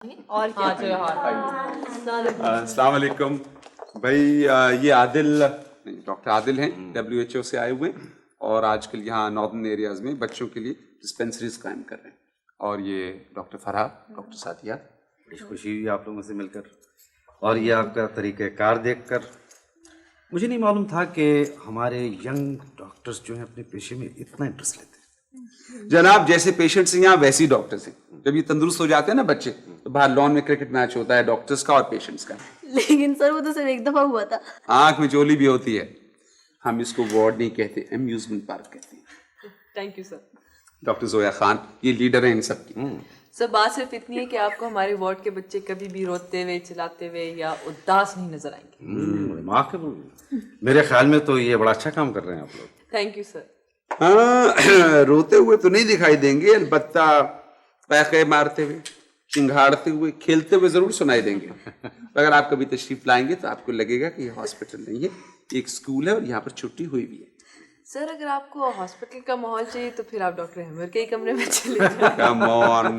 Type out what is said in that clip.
اور کیا السلام علیکم بھائی، یہ عادل ڈاکٹر عادل ہیں، WHO سے آئے ہوئے ہیں اور آج کل یہاں ناردرن ایریاز میں بچوں کے لیے ڈسپینسریز قائم کر رہے ہیں. اور یہ ڈاکٹر فرحات، ڈاکٹر ساتھیہ. بڑی خوشی ہوئی آپ لوگوں سے مل کر، اور یہ آپ کا طریقہ کار دیکھ کر مجھے نہیں معلوم تھا کہ ہمارے ینگ ڈاکٹرز جو ہیں اپنے پیشے میں اتنا انٹرسٹ لیتے ہیں. جناب جیسے پیشنٹس یہاں ویسے ہی ڈاکٹرز ہیں. جب یہ تندرست ہو جاتے ہیں نا بچے، تو باہر لان میں کرکٹ میچ ہوتا ہے ڈاکٹرز کا اور پیشنٹس کا. لیکن سر وہ تو صرف ایک دفعہ ہوا تھا. آنکھ میں چولی بھی ہوتی ہے. ہم اس کو وارڈ نہیں کہتے، امیوزمنٹ پارک کہتے ہیں. Thank you sir. Doctor Zoya Khan یہ لیڈر ہیں ان سب کی. سر بات صرف اتنی ہے کہ آپ کو ہمارے وارڈ کے بچے کبھی بھی روتے ہوئے، چلاتے ہوئے یا اداس نہیں نظر آئیں گے. ریمارکیبل. میرے خیال میں تو یہ بڑا اچھا کام کر رہے ہیں آپ لوگ. Thank you sir. ہاں، روتے ہوئے تو نہیں دکھائی دیں گے، البتہ پیقے مارتے ہوئے، چنگھاڑتے ہوئے، کھیلتے ہوئے ضرور سنائی دیں گے. اگر آپ کبھی تشریف لائیں گے تو آپ کو لگے گا کہ یہ ہاسپٹل نہیں ہے، یہ ایک اسکول ہے اور یہاں پر چھٹی ہوئی بھی ہے. سر اگر آپ کو ہاسپٹل کا ماحول چاہیے تو پھر آپ ڈاکٹر ہیمر کے ہی کمرے میں چلے جائیں. کم آن.